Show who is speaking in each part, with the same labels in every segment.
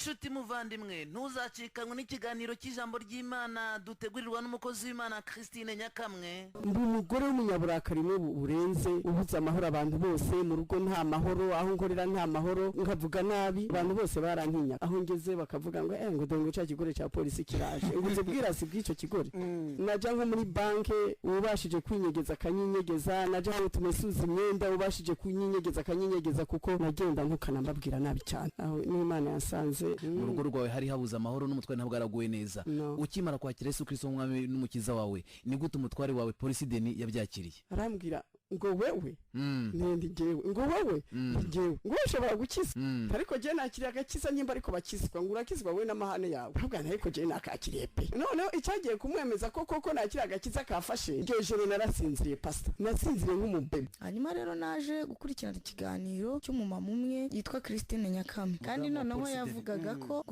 Speaker 1: nshuti muvandimwe ntuzacikanywe n'ikiganiro cy'ijambo ry'Imana dutegurirwa n'umukozi w'Imana Christine Nyakamwe.
Speaker 2: Ndi umugore w'umunyaburakari burenze ubuze amahoro abantu bose mu rugo nta mahoro, aho nkorera nta mahoro, nkavuga nabi abantu bose barantinya, aho ngeze bakavuga ngo ngo dongo cya kigore cya polisi kiraje nguze bwirasi bw'icyo kigore. Naja nko muri banke ubashije kwinyegeza kanyinyegeza, naja aho tumesuza imyenda ubashije kunyinyegeza kanyinyegeza kuko nagenda ntukana mbabwira nabi cyane. Aho n'Imana yasanze
Speaker 1: mu rugo rwawe hari habuze amahoro n'umutware ntabwo araguwe neza. Ukimara kwakira Yesu Kristo umwami n'umukiza wawe, ni gute umutware wawe polisi deni yabyakiriye?
Speaker 2: Arambwira ngo wewe nende jewe ngo wewe jewe ngo ushobora gukiza, ariko je nakiriye agakiza nyimba ariko bakizwa ngo urakizwa we n'amahane yawe. Ahubwo ariko je nakakiriye pe. Noneho icyagiye kumwemeza koko nakiriye agakiza kafashe, iryo joro narasinziriye pastor, nasinziriye nk'umubebe.
Speaker 3: Hanyuma rero naje gukurikirana ikiganiro cy'umumama umwe yitwa Christine Nyakamwe, kandi noneho yavugaga ko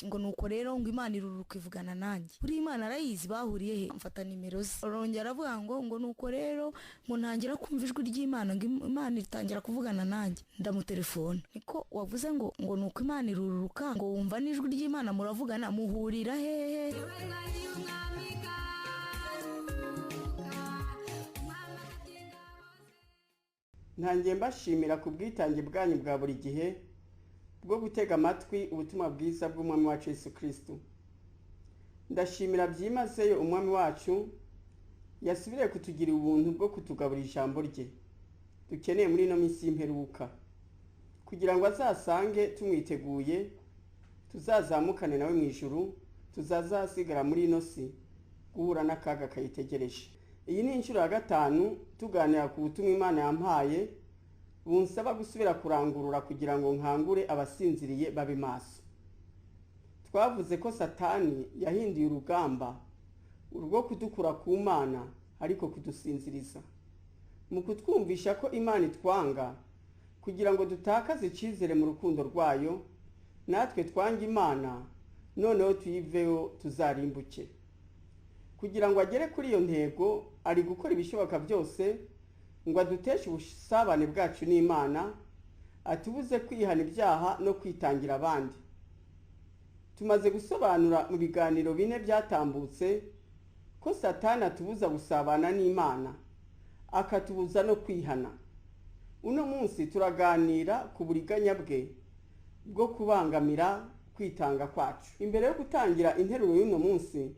Speaker 3: ngo nuko rero ngo Imana iruruka ivugana nanjye. Buri Imana arayizi bahuriye he, mfata nimero ze. Arongera avuga ngo nuko rero ngo ntangira kumva ijwi ry'Imana, ngo Imana itangira kuvugana nanjye. Ndamutelefone, niko wavuze ngo nuko Imana iruruka, ngo wumva n'ijwi ry'Imana muravugana, muhurira hehe?
Speaker 2: Ntangiye mbashimira ku bwitange bwanyu bwa buri gihe bwo gutega amatwi ubutumwa bwiza bw'umwami wacu Yesu Kristo. Ndashimira byimazeyo umwami wacu yasubiriye kutugira ubuntu bwo kutugaburira ijambo rye dukeneye muri ino minsi y'imperuka, kugira ngo azasange tumwiteguye, tuzazamukane nawe mu ijuru, tuzazasigara muri ino si guhura n'akaga kayitegereje. Iyi ni inshuro ya 5 tuganira ku butumwa Imana yampaye bunsaba gusubira kurangurura kugira ngo nkangure abasinziriye babe maso. Twavuze ko Satani yahinduye urugamba urwo kudukura ku Mana ariko kudusinziriza, mu kutwumvisha ko Imana itwanga kugira ngo dutakaze icizere mu rukundo rwayo, natwe twanga Imana noneho tuyiveho tuzarimbuke. Kugira ngo agere kuri iyo ntego ari gukora ibishoboka byose ngo aduteshe ubusabane bwacu n'Imana, atubuze kwihana ibyaha no kwitangira abandi. Tumaze gusobanura mu biganiro 4 byatambutse ko Satani atubuza gusabana n'Imana, akatubuza no kwihana. Uno munsi turaganira ku buriganya bwe bwo kubangamira kwitanga kwacu. Imbere yo gutangira interuro y'uno munsi,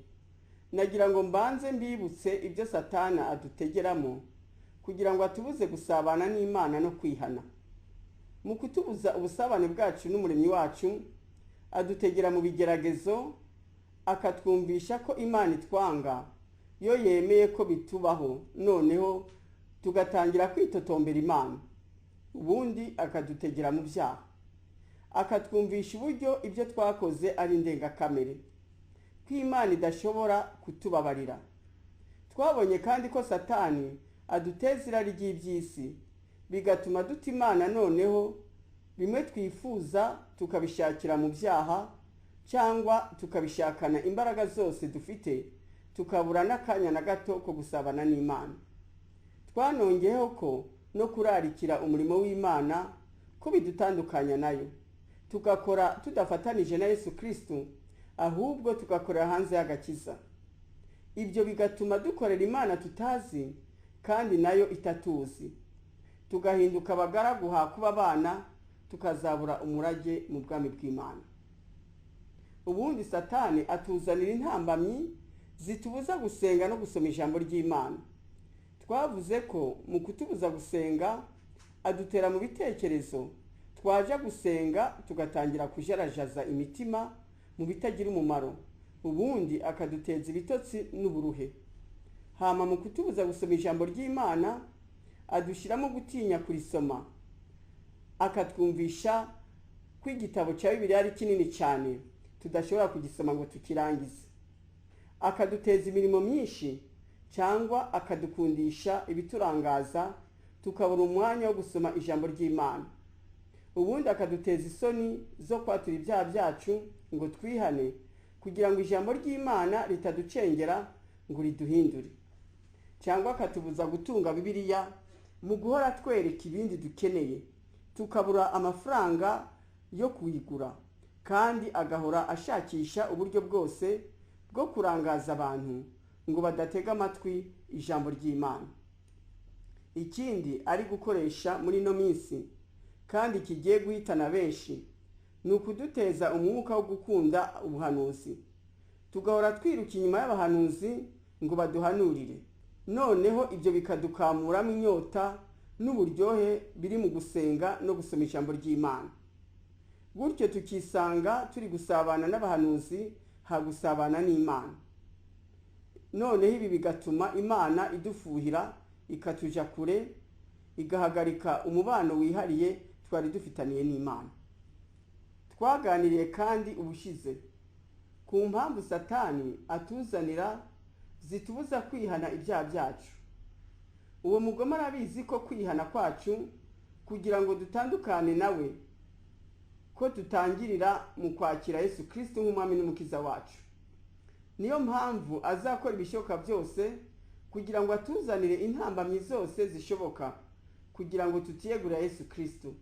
Speaker 2: nagira ngo mbanze mbibutse ibyo Satani adutegeramo kugira ngo atubuze gusabana n'Imana no kwihana. Mu kutubuza ubusabane bwacu n'umuremyi wacu, adutegera mu bigeragezo, akatwumvisha ko Imana itwanga yo yemeye ko bitubaho, noneho tugatangira kwitotombera Imana. Ubundi akadutegera mu byaha, akatwumvisha uburyo ibyo twakoze ari ndengakamere, ko Imana idashobora kutubabarira. Twabonye kandi ko Satani aduteza irari ry'iby'isi, bigatuma duta Imana, noneho bimwe twifuza tukabishakira mu byaha cyangwa tukabishakana imbaraga zose dufite, tukabura n'akanya na gato ko gusabana n'Imana. Twanongeyeho ko no kurarikira umurimo w'Imana ko bidutandukanya nayo, tugakora tudafatanije na Yesu Kristo, ahubwo tugakorera hanze y'agakiza. Ibyo bigatuma dukorera Imana tutazi kandi nayo itatuzi, tugahinduka abagaragu kuba abana, tukazabura umurage mu bwami bw'Imana. Ubundi Satani atuzanira intambamyi zitubuza gusenga no gusoma ijambo ry'Imana. Twavuze ko mu kutubuza gusenga adutera mu bitekerezo, twaje gusenga tugatangira kujarajaza imitima mu bitagira umumaro, ubundi akaduteza ibitotsi n'uburuhe. Hama mu kutubuza gusoma ijambo ry'Imana adushiramo gutinya kurisoma, akatwumvisha ko igitabo cya Bibiliya ari kinini cyane tudashobora kugisoma ngo tukirangize. Akaduteza imirimo myinshi cyangwa akadukundisha ibiturangaza tukabura umwanya wo gusoma ijambo ry'Imana. Ubundi akaduteza isoni zo kwatura ibyaha byacu ngo twihane, kugira ngo ijambo ry'Imana ritaducengera ngo riduhindure. Cyangwa akatubuza gutunga Bibiliya mu guhora twereka ibindi dukeneye, tukabura amafaranga yo kuyigura, kandi agahora ashakisha uburyo bwose bwo kurangaza abantu ngo badatega amatwi ijambo ry'Imana. Ikindi ari gukoresha muri no minsi kandi kigiye guhitana benshi ni ukuduteza umwuka wo gukunda ubuhanuzi, tugahora twiruka inyuma y'abahanuzi ngo baduhanurire, noneho ibyo bikadukamuramo inyota n'uburyohe biri mu gusenga no gusoma ijambo ry'Imana. Gutyo tukisanga turi gusabana n'abahanuzi hagusabana n'Imana. Noneho ibi bigatuma Imana idufuhira ikatuja kure, igahagarika umubano wihariye twari dufitaniye n'Imana. Twaganiriye kandi ubushize ku mpamvu Satani atuzanira zitubuza kwihana ibyaha byacu. Uwo mugome arabizi ko kwihana kwacu kugira ngo dutandukane nawe ko tutangirira mu kwakira Yesu Kristo nk'umwami n'umukiza wacu. Niyo mpamvu azakora ibishoboka byose kugira ngo atuzanire intambamyi zose zishoboka kugira ngo tutiyegurira Yesu Kristo.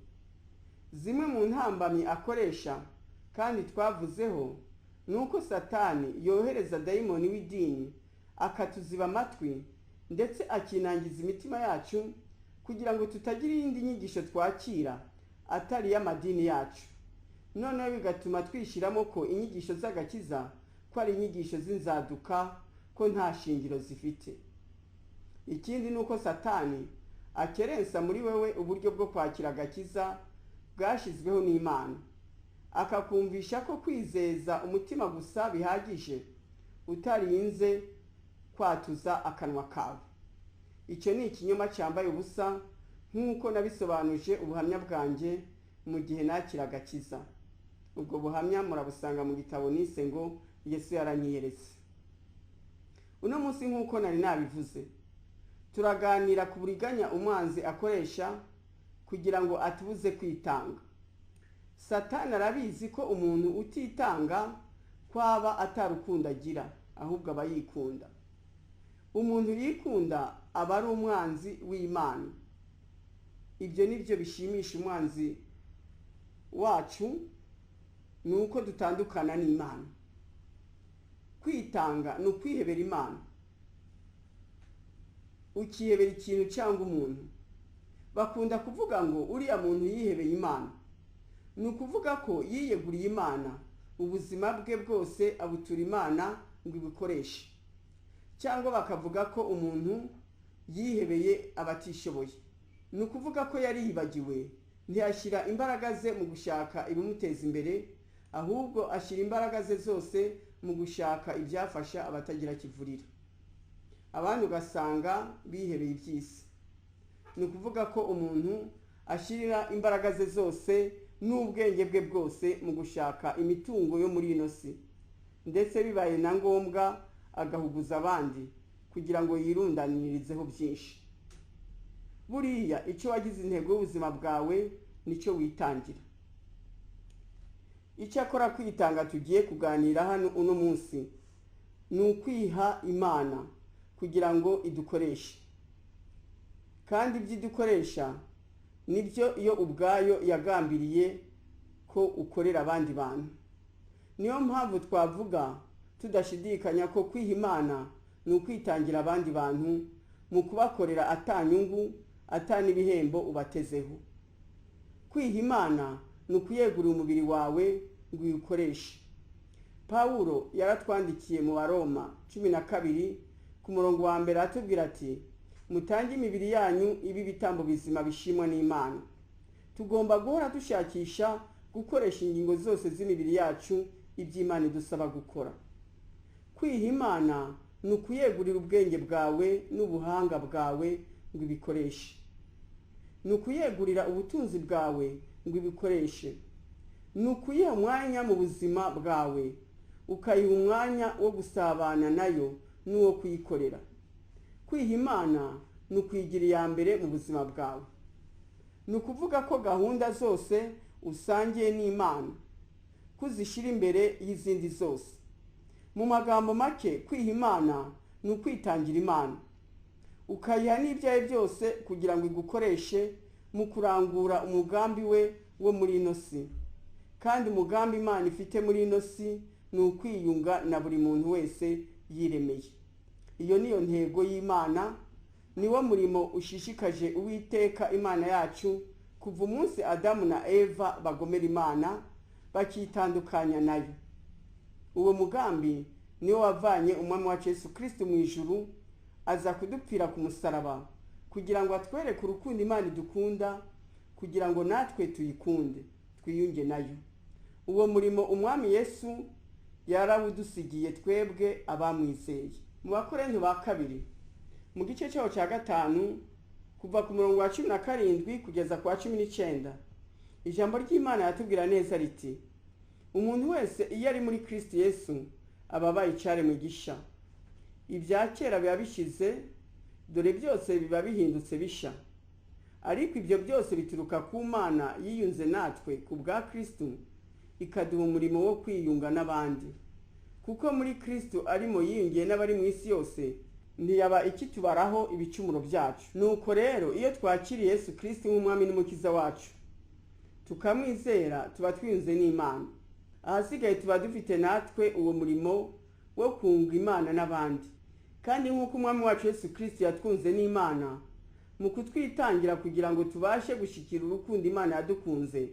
Speaker 2: Zimwe mu ntambamyi akoresha kandi twavuzeho nuko Satani yohereza dayimoni w'idini akatuziba amatwi ndetse akinangiza imitima yacu kugira ngo tutagira iyindi nyigisho twakira atari y'amadini yacu. Noneho bigatuma twishiramo ko inyigisho z'agakiza ko ari inyigisho z'inzaduka, ko nta shingiro zifite. Ikindi nuko Satani akerensa muri wewe uburyo bwo kwakira agakiza bwashizweho n'Imana, akakumvisha ko kwizeza umutima gusa bihagije utarinze kwatuza akanwa kawe. Icyo ni ikinyoma cyambaye ubusa nk'uko nabisobanuje ubuhamya bwanjye mu gihe nakira agakiza. Ubwo buhamya murabusanga mu gitabo nise ngo Yesu yaranyiyeretse. Uno munsi nk'uko nari nabivuze, turaganira ku buriganya umwanzi akoresha kugira ngo atubuze kwitanga. Satani arabizi ko umuntu utitanga kwaba atarukundo agira, ahubwo aba yikunda. Umuntu yikunda aba ari umwanzi w'Imana. Ibyo nibyo bishimisha umwanzi wacu, nuko dutandukana n'Imana. Kwitanga ni ukwihebera Imana. Ukihebera ikintu cyangwa umuntu. Bakunda kuvuga ngo uriya muntu yihebeye Imana. Ni ukuvuga ko yiyeguriye Imana, ubuzima bwe bwose abutura Imana ngo ibikoreshe. Cyangwa bakavuga ko umuntu yihebeye abatishoboye. Ni ukuvuga ko yari yibagiwe, ntiyashyira imbaraga ze mu gushaka ibimuteza imbere, ahubwo ashyira imbaraga ze zose mu gushaka ibyafasha abatagira kivurira. Abantu ugasanga bihebeye iby'isi. Ni ukuvuga ko umuntu ashyira imbaraga ze zose n'ubwenge bwe bwose mu gushaka imitungo yo muri ino si, ndetse bibaye na ngombwa agahuguza abandi kugira ngo yirundanirizeho byinshi. Buriya icyo wagize intego y'ubuzima bwawe nicyo witangira. Icyakora kwitanga tugiye kuganira hano uno munsi ni ukwiha Imana kugira ngo idukoreshe, kandi ibyo idukoresha nibyo iyo ubwayo yagambiriye ko ukorera abandi bantu. Niyo mpamvu twavuga tudashidikanya ko kwiha Imana ni ukwitangira abandi bantu mu kubakorera atanyungu, atanibihembo ubatezeho. Kwiha Imana ni ukuyegurira umubiri wawe ngo uyikoreshe. Pawulo yaratwandikiye mu Baroma 12 ku murongo wa mbere atubwira ati, mutange imibiri yanyu ibi bitambo bizima bishimwa n'Imana. Tugomba guhora dushakisha gukoresha ingingo zose z'imibiri yacu iby'Imana idusaba gukora. Kwiha Imana ni ukuyegurira ubwenge bwawe n'ubuhanga bwawe ngo ibikoreshe. Ni ukuyegurira ubutunzi bwawe ngo ibikoreshe. Ni ukuyiha umwanya mu buzima bwawe, ukayiha umwanya wo gusabana nayo n'uwo kuyikorera. Kwiha Imana ni ukwigira iya mbere mu buzima bwawe. Ni ukuvuga ko gahunda zose usangiye n'Imana kuzishyira imbere y'izindi zose. Mu magambo make, kwiha Imana ni ukwitangira Imana, ukayiha n'ibyawe byose kugira ngo igukoreshe mu kurangura umugambi we wo muri ino si. kandi umugambi Imana ifite muri ino si ni ukwiyunga na buri muntu wese yiremeye. Iyo niyo ntego y'Imana, niwo murimo ushishikaje Uwiteka Imana yacu kuva umunsi Adamu na Eva bagomera Imana bakitandukanya nayo. Uwo mugambi niwo wavanye umwami wacu Yesu Kristo mu ijuru aza kudupfira ku musaraba kugira ngo atwereke urukundo Imana idukunda, kugira ngo natwe tuyikunde twiyunge nayo. Uwo murimo umwami Yesu yarawudusigiye twebwe abamwizeye. Mu Bakorinto ba kabiri mu gice cyaho cya 5 kuva ku murongo wa 17 kugeza ku wa 19, ijambo ry'Imana yatubwira neza riti, umuntu wese iyo ari muri Kristo Yesu ababaye icyaremwe gisha. Ibya kera biba bishize, dore byose biba bihindutse bisha. Ariko ibyo byose bituruka ku Mana yiyunze natwe ku bwa Kristo, ikaduha umurimo wo kwiyunga n'abandi. Kuko muri Kristo arimo yiyungiye n'abari mu isi yose, ntiyaba ikitubaraho ibicumuro byacu. Nuko rero iyo twakiriye Yesu Kristo nk'umwami n'umukiza wacu, tukamwizera, tuba twiyunze n'Imana. Ahasigaye tuba dufite natwe uwo murimo wo kunga Imana n'abandi. Kandi nk'uko umwami wacu Yesu Kristo yatwunze n'Imana mu kutwitangira kugira ngo tubashe gushikira urukundo Imana yadukunze,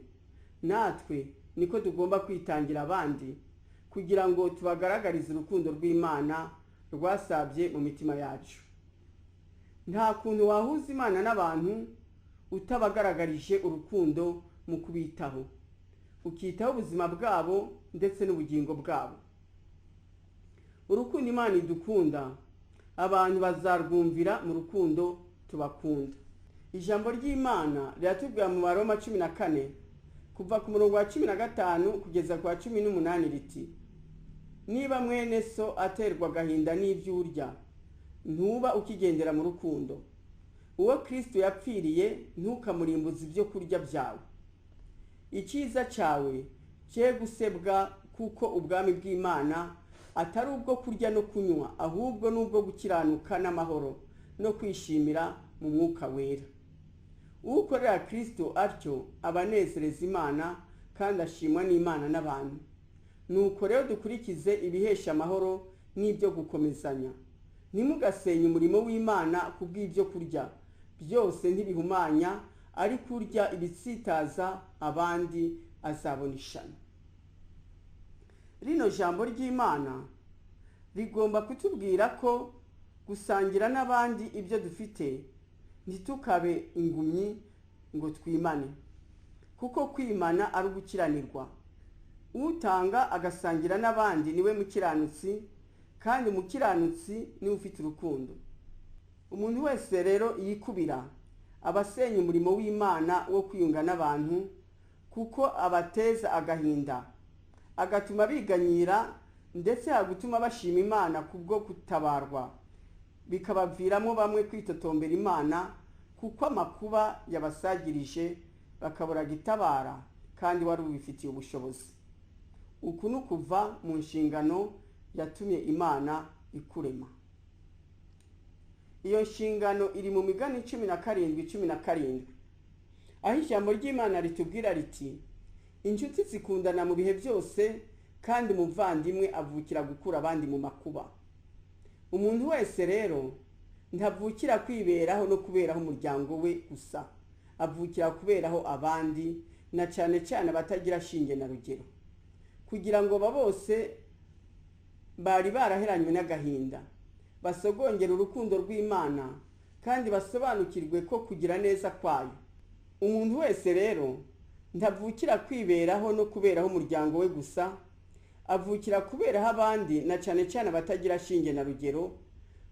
Speaker 2: natwe niko tugomba kwitangira abandi kugira ngo tubagaragarize urukundo rw'Imana rwasabye mu mitima yacu. Nta kuntu wahuza Imana n'abantu utabagaragarije urukundo mu kubitaho, ukitaho ubuzima bwabo ndetse n'ubugingo bwabo. Urukundo Imana idukunda, abantu bazarwumvira mu rukundo tubakunda. Ijambo ry'Imana riratubwira mu Baroma 14 kuva ku murongo wa 15 kugeza ku wa 18 riti, niba mwene so aterwa agahinda n'ibyo urya, ntuba ukigendera mu rukundo. Uwo Kristo yapfiriye ntukamurimbuza ibyo kurya byawe. Icyiza cyawe cye gusebwa, kuko ubwami bw'Imana atari ubwo kurya no kunywa, ahubwo n'ubwo gukiranuka n'amahoro no kwishimira mu mwuka wera. Ukorera Kristo atyo abanezereza Imana kandi ashimwa n'Imana n'abantu. Nuko rero dukurikize ibihesha amahoro n'ibyo gukomezanya. Ntimugasenye umurimo w'Imana kubw'ibyo kurya. Byose ntibihumanya, ariko urya ibitsitaza abandi azabona ishano. Rino jambo ry'Imana rigomba kutubwira ko gusangira n'abandi ibyo dufite ntitukabe ingumyi ngo twimane, kuko kwimana ari ugukiranirwa. Utanga agasangira n'abandi niwe mukiranutsi, kandi umukiranutsi niwe ufite urukundo. Umuntu wese rero yikubira abasenya umurimo w'Imana wo kwiyunga n'abantu, kuko abateza agahinda, agatuma biganyira, ndetse agutuma bashima Imana kubwo kutabarwa, bikabaviramo bamwe kwitotombera Imana kuko amakuba yabasagirije bakabura gitabara kandi wari ubifitiye ubushobozi. Uku nukuva mu nshingano yatumye Imana ikurema. Iyo nshingano iri mu Migani 17:17, aho ijambo ry'Imana ritubwira riti, inshuti zikundana mu bihe byose, kandi umuvandimwe avukira gukura abandi mu makuba. Umuntu wese rero ntavukira kwiberaho no kuberaho umuryango we gusa, avukira kuberaho abandi, na cyane cyane abatagira shinge na rugero, kugira ngo bose bari baraheranywe n'agahinda basogongera urukundo rw'Imana kandi basobanukirwe ko kugira neza kwayo. Umuntu wese rero ntavukira kwiberaho no kuberaho umuryango we gusa, avukira kuberaho abandi, na cyane cyane abatagira shinge na rugero,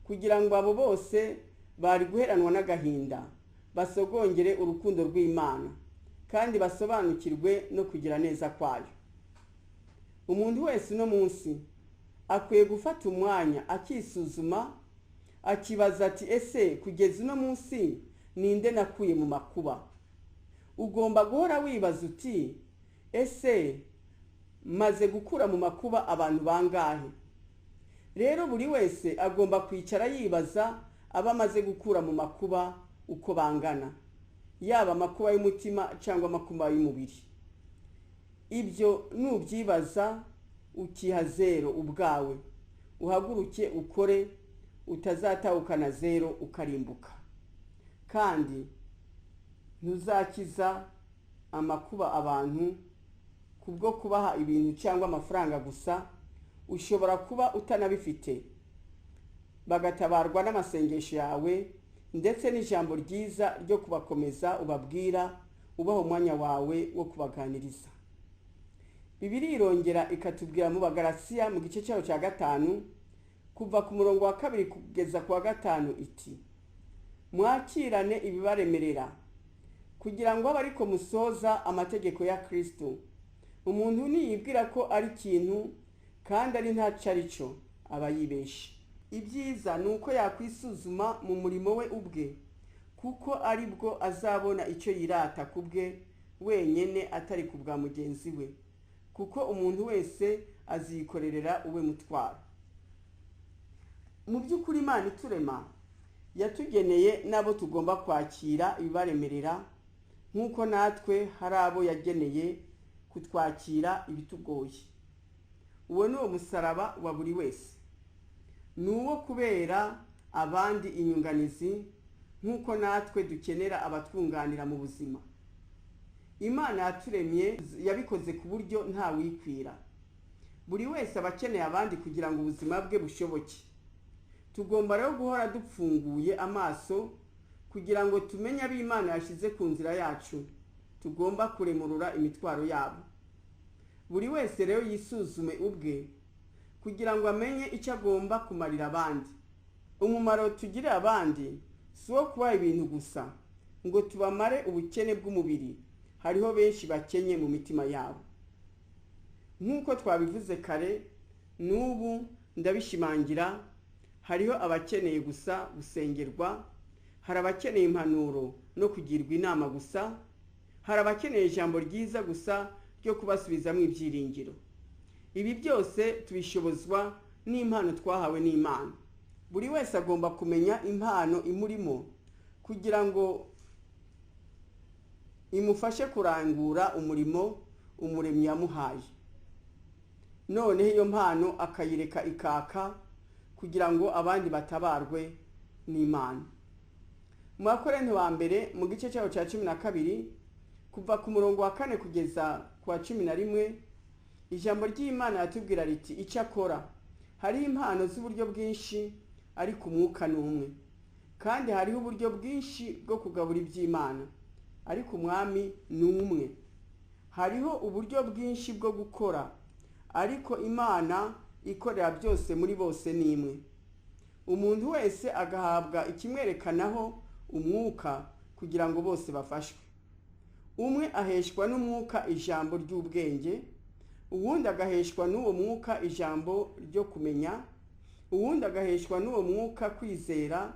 Speaker 2: kugira ngo abo bose bari guheranwa n'agahinda basogongere urukundo rw'Imana kandi basobanukirwe no kugira neza kwayo. Umuntu wese no munsi akwiye gufata umwanya akisuzuma, akibaza ati, ese kugeza uno munsi ninde nakuye mu makuba? Ugomba guhora wibaza uti, ese maze gukura mu makuba abantu bangahe? Rero buri wese agomba kwicara yibaza aba amaze gukura mu makuba uko bangana, yaba amakuba y'umutima cyangwa amakuba y'umubiri. ibyo nubyibaza ukiha zero ubwawe, uhaguruke ukore, utazatahukana zero ukarimbuka. Kandi ntuzakiza amakuba abantu kubwo kubaha ibintu cyangwa amafaranga gusa, ushobora kuba utanabifite, bagatabarwa n'amasengesho yawe ndetse n'ijambo ryiza ryo kubakomeza ubabwira, ubaha umwanya wawe wo kubaganiriza. Bibiliya irongera ikatubwira mu Bagalatiya mu gice cyayo cya 5 kuva ku murongo wa 2 kugeza ku wa 5 iti: mwakirane ibibaremerera kugira ngo abariko musoza amategeko ya Kristo. Umuntu niyibwira ko ari ikintu kandi ari ntaco arico, aba yibeshe. Ibyiza nuko yakwisuzuma mu murimo we ubwe, kuko ari bwo azabona icyo yirata kubwe wenyene atari kubwa mugenzi we, kuko umuntu wese azikorerera uwe mutwaro. Mu by'ukuri Imana iturema yatugeneye nabo tugomba kwakira ibibaremerera, nk'uko natwe hari abo yageneye kutwakira ibitugoye. Uwo ni uwo musaraba wa buri wese, ni uwo kubera abandi inyunganizi, nk'uko natwe dukenera abatwunganira mu buzima. Imana yaturemye yabikoze ku buryo nta wikwira. Buri wese aba akeneye abandi kugira ngo ubuzima bwe bushoboke. Tugomba rero guhora dupfunguye amaso kugira ngo tumenye abo Imana yashize ku nzira yacu, tugomba kuremurura imitwaro yabo. Buri wese rero yisuzume ubwe kugira ngo amenye icyo agomba kumarira abandi. Umumaro tugirira abandi si wo kubaha ibintu gusa ngo tubamare ubukene bw'umubiri. Hariho benshi bakenye mu mitima yabo. Nk'uko twabivuze kare, n'ubu ndabishimangira, hariho abakeneye gusa gusengerwa, hari abakeneye impanuro no kugirwa inama gusa, hari abakeneye ijambo ryiza gusa ryo kubasubizamo ibyiringiro. Ibi byose tubishobozwa n'impano twahawe n'Imana. Buri wese agomba kumenya impano imurimo kugira ngo imufashe kurangura umurimo Umuremyi yamuhaye. Noneho iyo mpano akayireka ikaka kugira ngo abandi batabarwe n'Imana. Mu Bakorinto wa mbere mu gice cyaho cya 12 kuva ku murongo wa 4 kugeza ku wa 11, ijambo ry'Imana yatubwira riti: icyakora hari impano z'uburyo bwinshi, ariko umwuka n'umwe. Kandi hariho uburyo bwinshi bwo kugabura iby'Imana, ariko umwami ni umwe. Hariho uburyo bwinshi bwo gukora, ariko Imana ikorera byose muri bose ni imwe. Umuntu wese agahabwa ikimwerekanaho umwuka kugira ngo bose bafashwe. Umwe aheshwa n'umwuka ijambo ry'ubwenge, uwundi agaheshwa n'uwo mwuka ijambo ryo kumenya, uwundi agaheshwa n'uwo mwuka kwizera,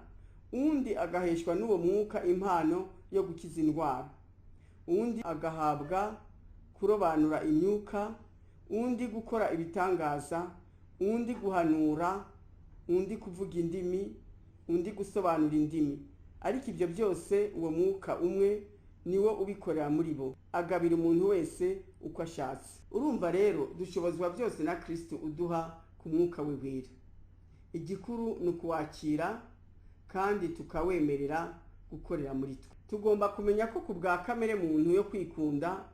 Speaker 2: uwundi agaheshwa n'uwo mwuka impano yo gukiza indwara, uwundi agahabwa kurobanura imyuka, uwundi gukora ibitangaza, uwundi guhanura, uwundi kuvuga indimi, uwundi gusobanura indimi. Ariko ibyo byose uwo mwuka umwe niwo ubikorera muri bo, agabira umuntu wese uko ashatse. Urumva rero dushobozwa byose na Kristo uduha ku mwuka we wera. Igikuru ni ukuwakira kandi tukawemerera gukorera muri twe. Tugomba kumenya ko ku bwa kamere muntu yo kwikunda,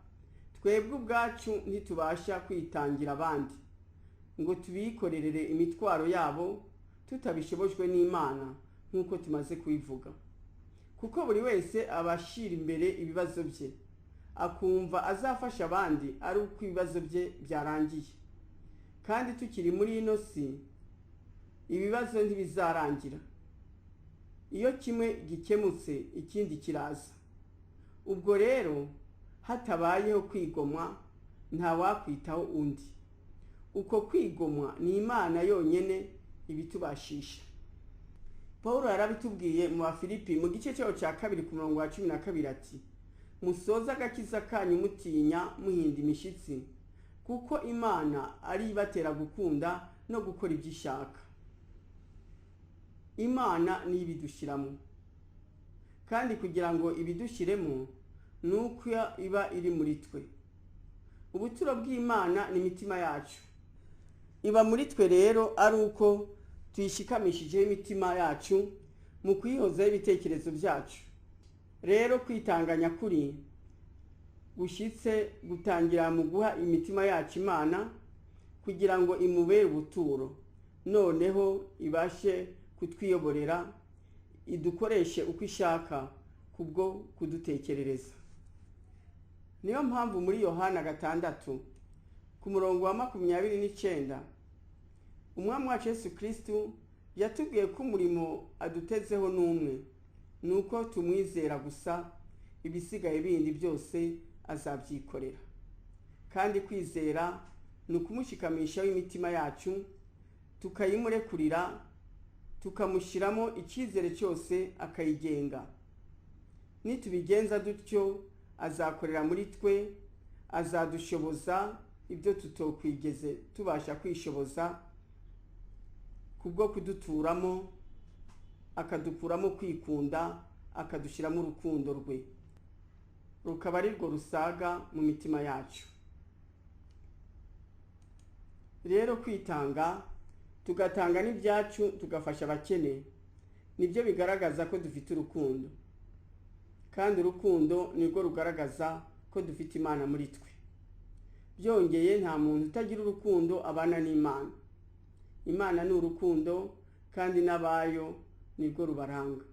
Speaker 2: twebwe ubwacu ntitubasha kwitangira abandi ngo tubikorerere imitwaro yabo tutabishobojwe n'Imana, nk'uko tumaze kubivuga. Kuko buri wese abashira imbere ibibazo bye, akumva azafasha abandi ari uko ibibazo bye byarangiye. Kandi tukiri muri ino si, ibibazo ntibizarangira. Iyo kimwe gikemutse ikindi kiraza. Ubwo rero hatabayeho kwigomwa, nta wakwitaho undi. Uko kwigomwa ni Imana yonyene ibitubashisha. Paulo yarabitubwiye mu Bafilipi mu gice cyaho cya 2 ku murongo wa 12 ati: musoza agakiza kanyu mutinya muhinda imishitsi, kuko Imana ari ibatera gukunda no gukora ibyo ishaka. Imana ni ibidushiramo, kandi kugira ngo ibidushiremo nuko iba iri muri twe. ubuturo bw'Imana ni imitima yacu. Iba muri twe rero ari uko tuyishikamishijeho imitima yacu mu kwihozaho ibitekerezo byacu. Rero kwitanganya kuri gushyitse gutangira mu guha imitima yacu Imana kugira ngo imubere ubuturo, noneho ibashe kutwiyoborera, idukoreshe uko ishaka kubwo kudutekerereza. Niyo mpamvu muri Yohana 6 ku murongo wa 29 Umwami wacu Yesu Kristo yatubwiye ko umurimo adutezeho n'umwe, nuko tumwizera gusa, ibisigaye bindi byose azabyikorera. Kandi kwizera ni ukumushikamishaho imitima yacu, tukayimurekurira, tukamushyiramo icyizere cyose akayigenga. Nitubigenza dutyo azakorera muri twe, azadushoboza ibyo tutokwigeze tubasha kwishoboza, kubwo kuduturamo, akadukuramo kwikunda, akadushyiramo urukundo rwe, rukaba ari rwo rusaga mu mitima yacu. Rero kwitanga, tugatanga n'ibyacu, tugafasha abakene, nibyo bigaragaza ko dufite urukundo, kandi urukundo nirwo rugaragaza ko dufite Imana muri twe. Byongeye, nta muntu utagira urukundo abana n'Imana. Imana ni urukundo, kandi n'abayo nirwo rubaranga.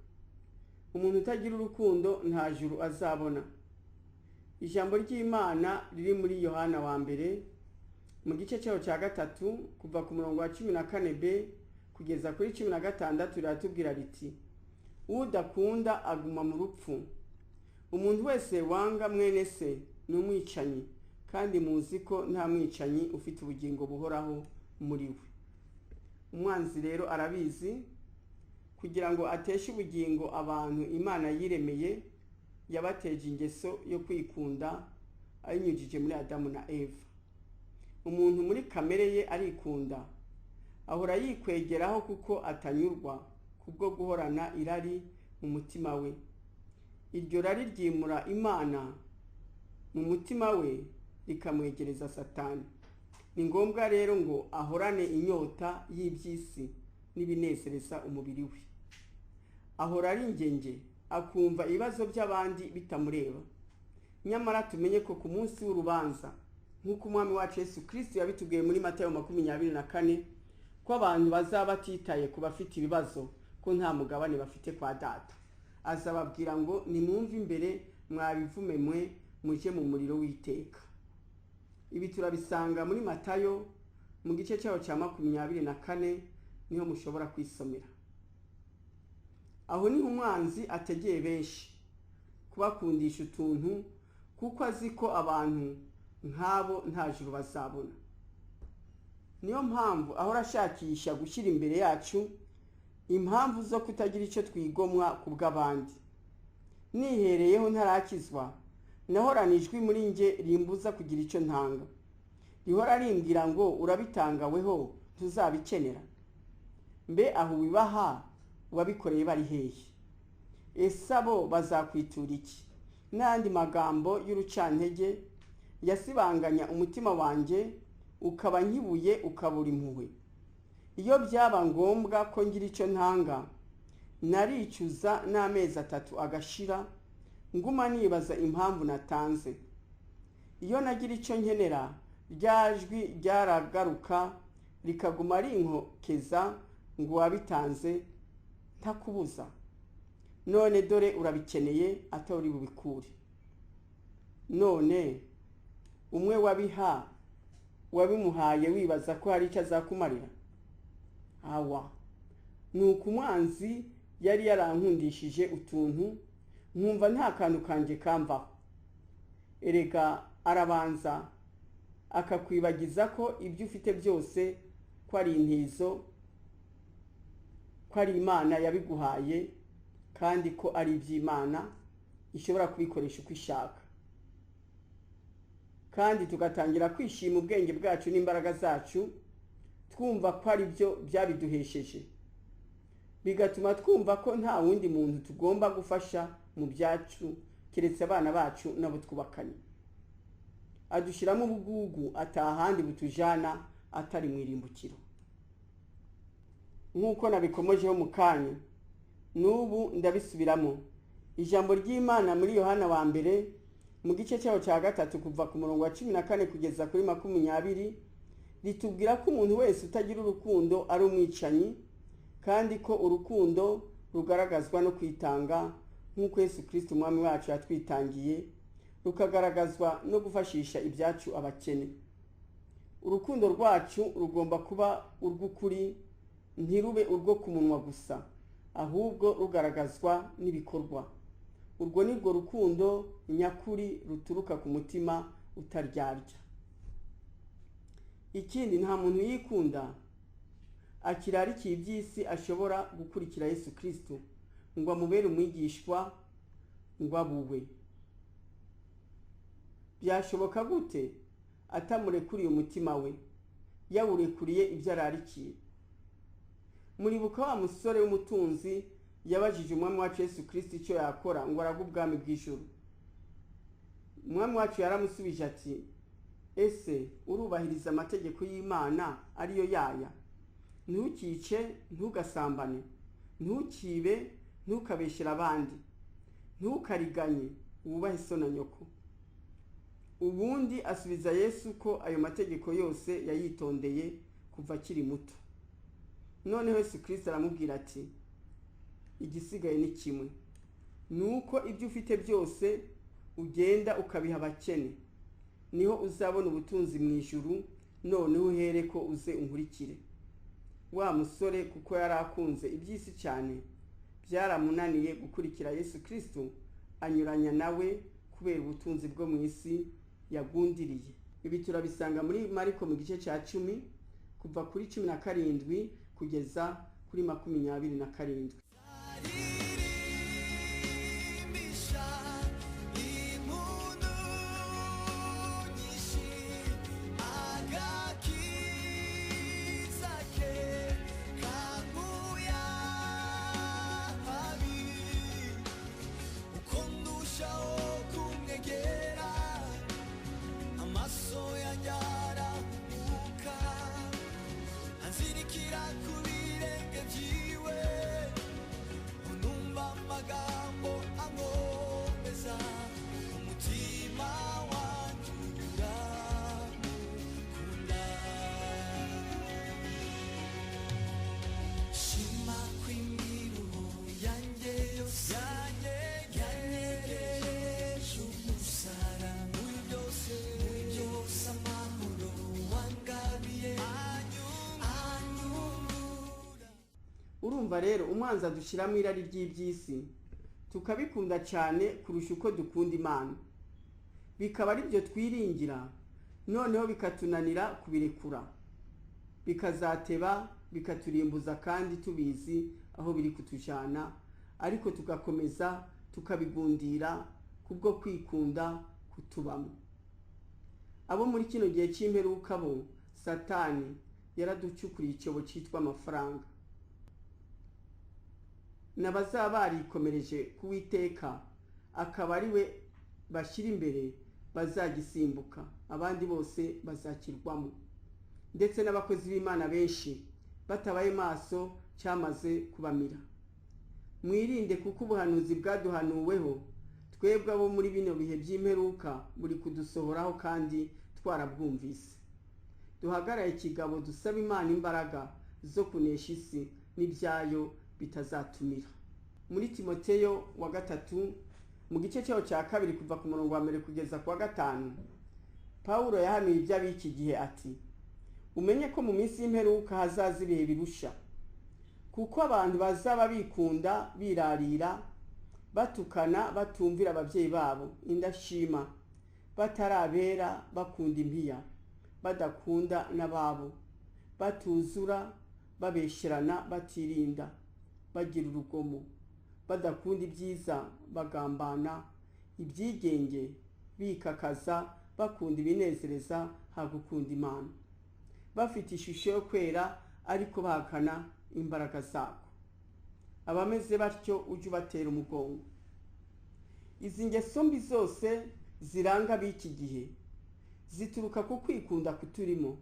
Speaker 2: Umuntu utagira urukundo nta juru azabona. Ijambo ry'Imana riri muri Yohana wa mbere mu gice cyaho cya 3 kuva ku murongo wa 14b kugeza kuri 16 riratubwira riti: udakunda aguma mu rupfu. Umuntu wese wanga mwene se ni umwicanyi, kandi muzi ko nta mwicanyi ufite ubugingo buhoraho muri we. Umwanzi rero arabizi, kugira ngo ateshe ubugingo abantu Imana yiremeye, yabateje ingeso yo kwikunda ayinyujije muri Adamu na Eva. Umuntu muri kamere ye arikunda, ahora yikwegeraho kuko atanyurwa kubwo guhorana irari mu mutima we. Iryo rari ryimura Imana mu mutima we, rikamwegereza Satani. Ni ngombwa rero ngo ahorane inyota y'iby'isi n'ibinezereza umubiri we. Ahora ari ingenge, akumva ibibazo by'abandi bitamureba. Nyamara tumenye ko ku munsi w'urubanza, nk'uko Umwami wacu Yesu Kristo yabitubwiye muri Matayo 24, ko abantu bazaba batitaye ku bafite ibibazo, ko nta mugabane bafite kwa Data. Azababwira ngo nimwumve imbere, mwabivume mwe, muje mu muriro w'iteka. Ibi turabisanga muri Matayo mu gice cyaho cya 24, niho mushobora kwisomera. Aho ni umwanzi ategeye benshi kubakundisha utuntu, kuko azi ko abantu nk'abo nta juru bazabona. Niyo mpamvu ahora ashakisha gushyira imbere yacu impamvu zo kutagira icyo twigomwa ku bw'abandi. Nihereyeho ntarakizwa, nahoranijwe muri nge rimbuza kugira icyo ntanga. Rihora rimbwira ngo urabitangaweho tuzabikenera. Mbe aho wibaha wabikoreye bari hehe? Ese abo bazakwitura iki? N'andi magambo y'urucantege yasibanganya umutima wanjye, ukaba nkibuye ukabura impuhwe. Iyo byaba ngombwa ko ngira icyo ntanga, naricuza n'amezi 3 agashira, nguma nibaza impamvu natanze. Iyo nagira icyo nkenera, ryajwi ryaragaruka rikaguma rinkokeza ngo wabitanze ntakubuza. None dore urabikeneye atari bubikure. None umwe wabimuhaye wibaza ko hari icyo azakumarira? Awa, nuko umwanzi yari yarankundishije utuntu, nkumva nta kantu kanje kamvaho. Erega arabanza akakwibagiza ko ibyo ufite byose ko ari intizo, ko ari Imana yabiguhaye, kandi ko ari iby'Imana ishobora kubikoresha uko ishaka. Kandi tugatangira kwishima ubwenge bwacu n'imbaraga zacu, twumva ko ari byo byabiduhesheje, bigatuma twumva ko nta wundi muntu tugomba gufasha mu byacu keretse abana bacu nabo twubakanye. adushyiramo ubugugu atahandi butujana atari mu irimbukiro. Nk'uko nabikomojeho mu kanya, n'ubu ndabisubiramo. Ijambo ry'Imana muri Yohana wa mbere mu gice cyaho cya 3 kuva ku murongo wa 14 kugeza kuri 20 ritubwira ko umuntu wese utagira urukundo ari umwicanyi, kandi ko urukundo rugaragazwa no kwitanga nk'uko Yesu Kristo umwami wacu yatwitangiye, rukagaragazwa no gufashisha ibyacu abakene. Urukundo rwacu rugomba kuba urw'ukuri, ntirube urwo ku munwa gusa, ahubwo rugaragazwa n'ibikorwa. Urwo nirwo rukundo nyakuri ruturuka ku mutima utaryarya. Ikindi, nta muntu yikunda akirarikiye iby'isi ashobora gukurikira Yesu Kristo ngo amubere umwigishwa ngo abuwe. Byashoboka gute atamurekuriye umutima we, yawurekuriye ibyo ararikiye? Muribuka wa musore w'umutunzi yabajije umwami wacu Yesu Kristo icyo yakora ngo aragwe ubwami bw'ijuru. Umwami wacu yaramusubije ati, ese urubahiriza amategeko y'Imana ariyo yaya? Ntukice, ntugasambane, ntukibe, ntukabeshyera abandi, ntukariganye, wubahe so na nyoko. Ubundi asubiza Yesu ko ayo mategeko yose yayitondeye kuva akiri muto. Noneho Yesu Kristo aramubwira ati, igisigaye ni kimwe, nuko ibyo ufite byose ugenda ukabiha abakene, niho uzabona ubutunzi mu ijuru, noneho uhere ko uze unkurikire. Wa musore kuko yari akunze iby'isi cyane, byaramunaniye gukurikira Yesu Kristo, anyuranya nawe kubera ubutunzi bwo mu isi yagundiriye. Ibi turabisanga muri Mariko mu gice cya 10 kuva kuri 17 kugeza kuri 27. Urumva rero umwanzi adushyiramo irari ry'iby'isi tukabikunda cyane kurusha uko dukunda Imana, bikaba ari byo twiringira, noneho bikatunanira kubirekura, bikazateba bikaturimbuza kandi tubizi aho biri kutujana, ariko tugakomeza tukabigundira kubwo kwikunda kutubamo. Abo muri kino gihe cy'imperuka bo Satani yaraducukuriye icyobo cyitwa amafaranga. N'abazaba barikomereje kuwiteka akaba ari we bashyira imbere bazagisimbuka, abandi bose bazakirwamo. Ndetse n'abakozi b'Imana benshi batabaye maso cyamaze kubamira. Mwirinde kuko ubuhanuzi bwaduhanuweho twebwe abo muri bino bihe by'imperuka buri kudusohoraho kandi twarabwumvise. Duhagaraye ikigabo dusaba Imana imbaraga zo kunesha isi n'ibyayo bitazatumira. Muri Timoteyo wa 3 mu gice cyaho cya 2 kuva ku murongo wa 1 kugeza ku wa 5, Paulo yahanuye iby'abiki gihe ati, umenye ko mu minsi y'imperuka hazaza ibihe birusha, kuko abantu bazaba bikunda, birarira, batukana, batumvira ababyeyi babo, indashima, batarabera, bakunda impiya, badakunda n'ababo, batuzura, babesherana, batirinda, bagira urugomo, badakunda ibyiza, bagambana, ibyigenge, bikakaza, bakunda ibinezereza, hagukunda Imana, bafite ishusho yo kwera ariko bahakana imbaraga zako. Abameze batyo ujye ubatera umugongo. Izi ngeso mbi zose ziranga b'iki gihe zituruka ku kwikunda kuturimo,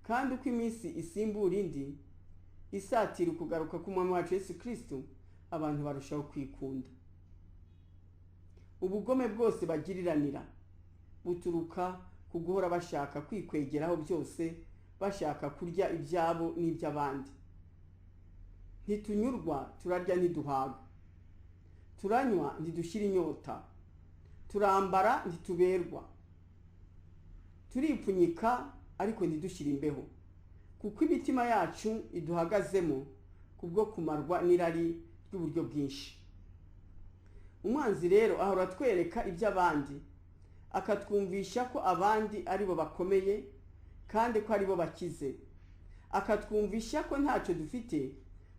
Speaker 2: kandi uko iminsi isimbura indi isatira ukugaruka k'umwami wacu Yesu Kristo, abantu barushaho kwikunda. Ubugome bwose bagiriranira buturuka ku guhora bashaka kwikwegeraho byose, bashaka kurya ibyabo n'iby'abandi. Ntitunyurwa, turarya ntiduhaga, turanywa ntidushyira inyota, turambara ntituberwa, turipfunyika ariko ntidushyire imbeho, kuko imitima yacu iduhagazemo kubwo kumarwa n'irari ry'uburyo bwinshi. Umwanzi rero ahora atwereka iby'abandi, akatwumvisha ko abandi ari bo bakomeye kandi ko ari bo bakize, akatwumvisha ko ntacyo dufite,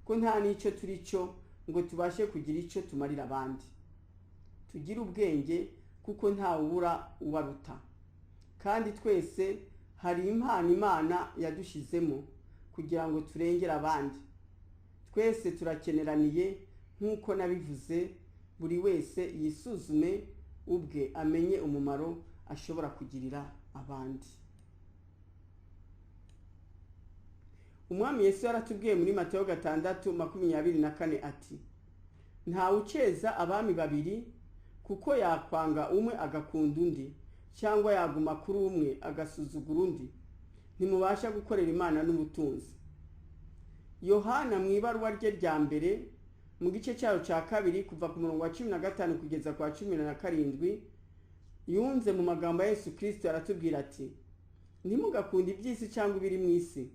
Speaker 2: ko nta n'icyo turi cyo ngo tubashe kugira icyo tumarira abandi. Tugire ubwenge kuko ntawubura uwaruta, kandi twese hari impano Imana yadushyizemo kugira ngo turengere abandi. Twese turakeneraniye nk'uko nabivuze, buri wese yisuzume ubwe amenye umumaro ashobora kugirira abandi. Umwami Yesu yaratubwiye muri Mateyo 6:24 ati, ntawe uceza abami babiri, kuko yakwanga umwe agakunda undi, cyangwa yaguma kuri umwe agasuzugura undi. Ntimubasha gukorera Imana n'ubutunzi. Yohana mu ibaruwa rye rya mbere mu gice cyayo cya 2 kuva ku murongo wa 15 kugeza kwa 17 yunze mu magambo ya Yesu Kristo aratubwira ati, ntimugakunde iby'isi cyangwa ibiri mu isi.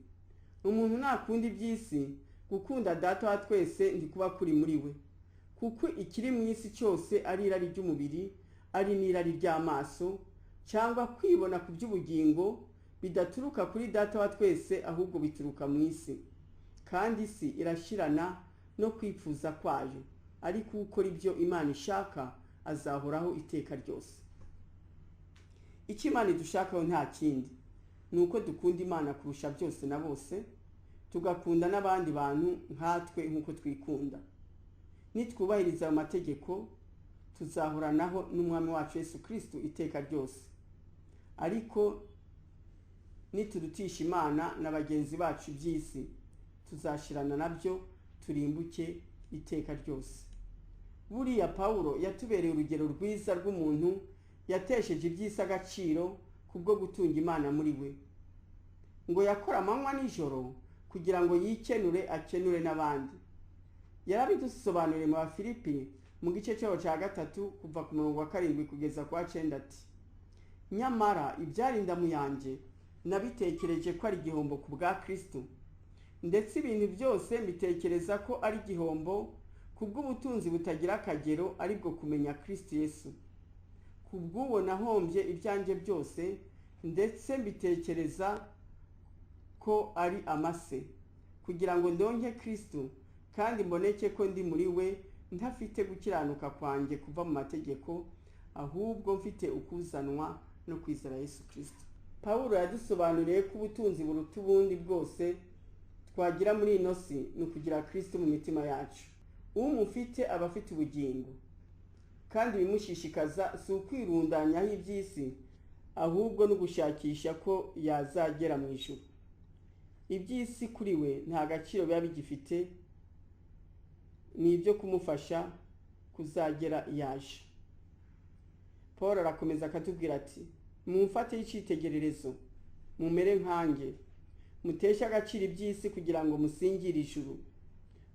Speaker 2: Umuntu nakunda iby'isi, gukunda Data wa twese ndikuba kuri muri we, kuko ikiri mu isi cyose ari irari ry'umubiri, ari n'irari ry'amaso, cyangwa kwibona ku by'ubugingo, bidaturuka kuri Data wa twese, ahubwo bituruka mu isi. Kandi isi irashirana no kwipfuza kwayo, ariko ukora ibyo Imana ishaka azahoraho iteka ryose. Icyo Imana idushakaho nta kindi, nuko dukunda Imana kurusha byose na bose, tugakunda n'abandi bantu nkatwe nk'uko twikunda. Nitwubahiriza ayo mategeko, tuzahoranaho n'umwami wacu Yesu Kristo iteka ryose. Ariko niturutisha Imana na bagenzi bacu by'isi, tuzashirana nabyo turimbuke iteka ryose. Buriya Pawulo yatubereye urugero rwiza rw'umuntu yatesheje iby'isi agaciro kubwo gutunga Imana muri we, ngo yakora amanywa n'ijoro kugira ngo yikenure akenure n'abandi. Yarabidusobanuriye mu Bafilipi mu gice cyaho cya 3 kuva ku murongo wa 7 kugeza kwa 9 ati, nyamara ibyarinda mu yanjye nabitekereje ko ari igihombo ku bwa Kristo, ndetse ibintu byose mbitekereza ko ari igihombo kubw'ubutunzi butagira akagero, aribwo kumenya Kristo Yesu. Kubw'uwo nahombye ibyanjye byose, ndetse mbitekereza ko ari amase, kugira ngo ndonke Kristo kandi mboneke ko ndi muri we, ntafite gukiranuka kwanjye kuva mu mategeko, ahubwo mfite ukuzanwa no kwizera Yesu Kristo. Pawulo yadusobanuriye ko ubutunzi buruta ubundi bwose twagira muri ino si ni ukugira Kristo mu mitima yacu. Umufite aba afite ubugingo, kandi bimushishikaza si ukwirundanyaho iby'isi, ahubwo no gushakisha ko yazagera mu ijuru. Iby'isi kuri we nta gaciro biba bigifite, ni ibyo kumufasha kuzagera yaje. Paul arakomeza akatubwira ati, mumfate icyitegererezo, mumere nkanjye, muteshe agaciro iby'isi kugira ngo musingire ijuru.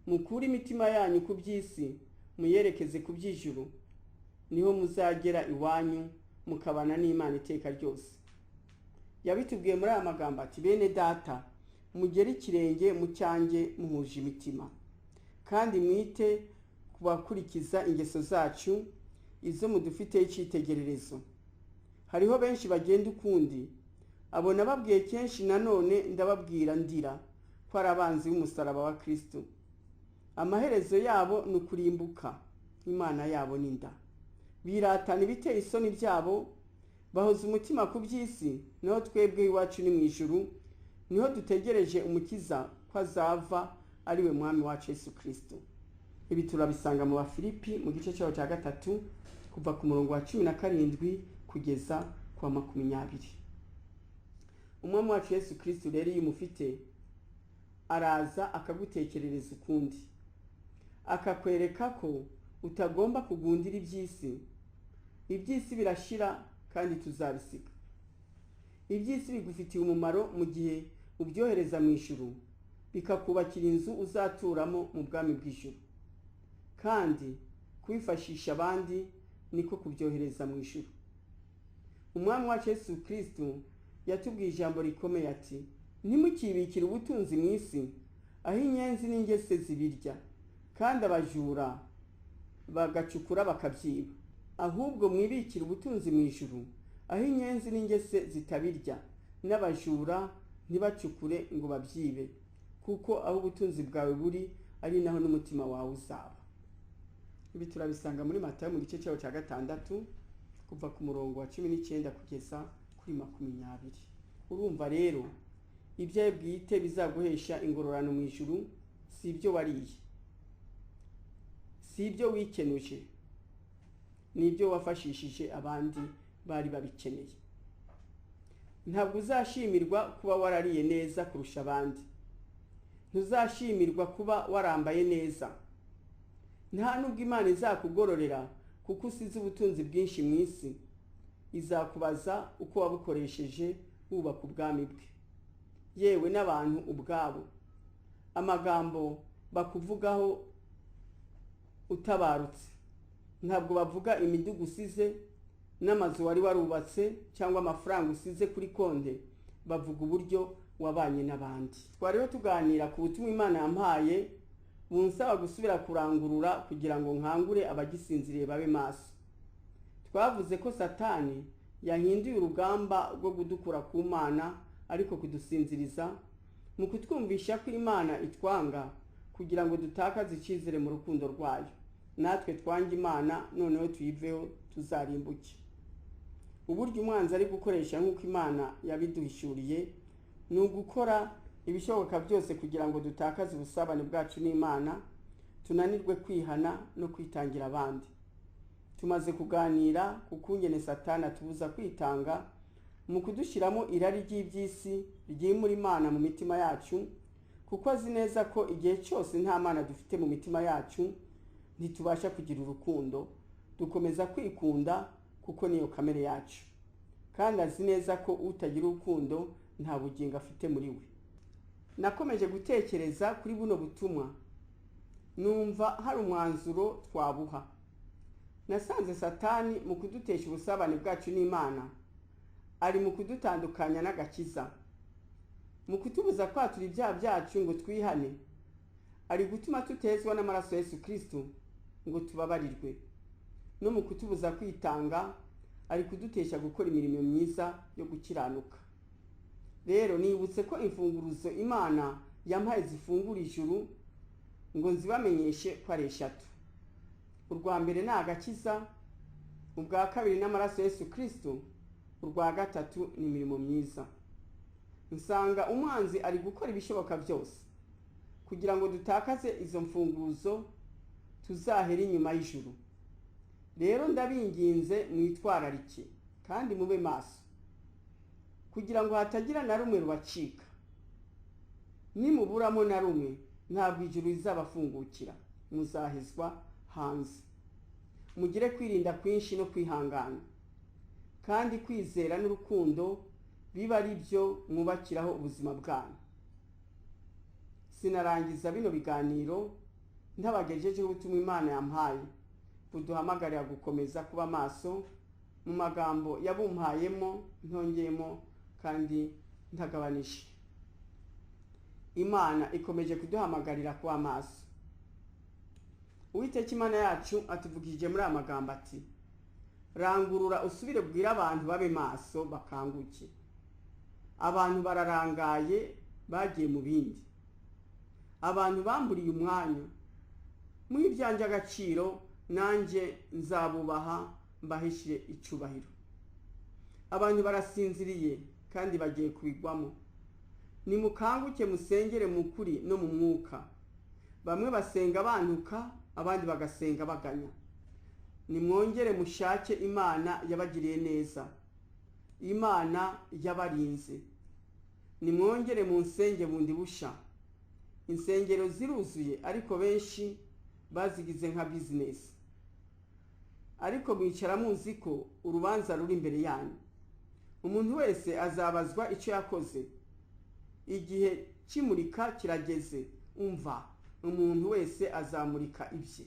Speaker 2: Mukure imitima yanyu ku by'isi, muyerekeze ku by'ijuru, niho muzagera iwanyu mukabana n'Imana iteka ryose. Yabitubwiye muri aya magambo ati, bene data, mugere ikirenge mu cyanjye muhuje imitima, kandi mwite kubakurikiza ingeso zacu, izo mudufite icyitegererezo. Hariho benshi bagenda ukundi, abo nababwiye kenshi, nanone ndababwira ndira ko ari abanzi b'umusaraba wa Kristo. Amaherezo yabo ni ukurimbuka, Imana yabo ni nda. Biratana ibiteye isoni byabo, bahoza umutima ku by'isi, naho twebwe iwacu ni mu ijuru, niho dutegereje umukiza ko azava, ari we mwami wacu Yesu Kristo. Ibi turabisanga mu Bafilipi mu gice cyaho cya 3 kuva ku murongo wa 17 kugeza kwa 20. umwami wacu Yesu Kristo rero iyo umufite araza akagutekerereza ukundi, akakwereka ko utagomba kugundira iby'isi. Iby'isi birashira kandi tuzabisiga. Iby'isi bigufitiye umumaro mu gihe ubyohereza mu ijuru, bikakubakira inzu uzaturamo mu bwami bw'ijuru, kandi kwifashisha abandi niko kubyohereza mu ijuru. Umwami wacu Yesu Kristo yatubwiye ijambo rikomeye ati, ntimukibikire ubutunzi mu isi, aho inyenzi n'ingese zibirya kandi abajura bagacukura bakabyiba, ahubwo mwibikire ubutunzi mu ijuru, aho inyenzi n'ingese zitabirya n'abajura ntibacukure ngo babyibe, kuko aho ubutunzi bwawe buri ari naho n'umutima wawe uzaba. Ibi turabisanga muri Matayo mu gice cyaho cya 6 kuva ku murongo wa 19 kugeza kuri 20. Urumva rero ibyawe bwite bizaguhesha ingororano mu ijuru si ibyo wariye, si ibyo wikenuje, ni ibyo wafashishije abandi bari babikeneye. Ntabwo uzashimirwa kuba warariye neza kurusha abandi, ntuzashimirwa kuba warambaye neza, nta nubwo Imana izakugororera kuko usize ubutunzi bwinshi mu isi. Izakubaza uko wabukoresheje wubaka ubwami bwe. Yewe n'abantu ubwabo, amagambo bakuvugaho utabarutse, ntabwo bavuga imidugu usize n'amazu wari warubatse cyangwa amafaranga usize kuri konte, bavuga uburyo wabanye n'abandi. Twariho tuganira ku butumwa Imana yampaye bunsaba gusubira kurangurura kugira ngo nkangure abagisinziriye babe maso. Twavuze ko Satani yahinduye urugamba rwo kudukura ku Mana ariko kudusinziriza mu kutwumvisha ko Imana itwanga kugira ngo dutakaze icyizere mu rukundo rwayo, natwe twange Imana noneho tuyiveho tuzarimbuke. Uburyo umwanzi ari gukoresha nk'uko Imana yabiduhishuriye ni ugukora ibishoboka byose kugira ngo dutakaze ubusabane bwacu n'Imana, tunanirwe kwihana no kwitangira abandi. Tumaze kuganira ku kungene Satani atubuza kwitanga mu kudushyiramo irari ry'iby'isi ryimura Imana mu mitima yacu, kuko azi neza ko igihe cyose nta Mana dufite mu mitima yacu ntitubasha kugira urukundo, dukomeza kwikunda kuko niyo kamere yacu, kandi azi neza ko utagira urukundo nta bugingo afite muri we. Nakomeje gutekereza kuri buno butumwa, numva hari umwanzuro twabuha. Nasanze Satani mu kudutesha ubusabane bwacu n'Imana ari mu kudutandukanya n'agakiza, mu kutubuza kwatura ibyaha byacu ngo twihane, ari gutuma tutezwa n'amaraso ya Yesu Kristo ngo tubabarirwe, no mu kutubuza kwitanga ari kudutesha gukora imirimo myiza yo gukiranuka. Rero nibutse ko imfunguruzo Imana yampaye zifungura ijuru ngo nzibamenyeshe ko ari 3. Urwa mbere ni agakiza, ubwa kabiri n'amaraso ya Yesu Kristo, urwa gatatu ni imirimo myiza. Nsanga umwanzi ari gukora ibishoboka byose kugira ngo dutakaze izo mfunguruzo tuzahera inyuma y'ijuru. Rero ndabinginze mwitwararike kandi mube maso kugira ngo hatagira na rumwe rubacika. Nimuburamo na rumwe ntabwo ijuru rizabafungukira, muzahezwa hanze. Mugire kwirinda kwinshi no kwihangana, kandi kwizera n'urukundo biba ari byo mwubakiraho ubuzima bwanyu. Sinarangiza bino biganiro ntabagejejeho ubutumwa Imana yampaye buduhamagarira gukomeza kuba maso mu magambo yabumpayemo, ntongeyemo kandi ntagabanije. Imana ikomeje kuduhamagarira kuba maso. Uwiteka Imana yacu atuvugije muri amagambo ati, rangurura usubire bwira abantu babe maso bakanguke. Abantu bararangaye bagiye mu bindi, abantu bamburiye umwanya. Muri byanje agaciro nanjye nzabubaha mbahishire icubahiro. Abantu barasinziriye kandi bagiye kubigwamo. Nimukanguke musengere mu kuri no mu mwuka. Bamwe basenga bantuka, abandi bagasenga baganya. Nimwongere mushake Imana yabagiriye neza, Imana yabarinze, nimwongere mu nsenge bundi busha. Insengero ziruzuye ariko benshi bazigize nka bizinesi, ariko mwicara muzi ko urubanza ruri imbere yanyu. Umuntu wese azabazwa icyo yakoze. Igihe kimurika kirageze, umva, umuntu wese azamurika ibye.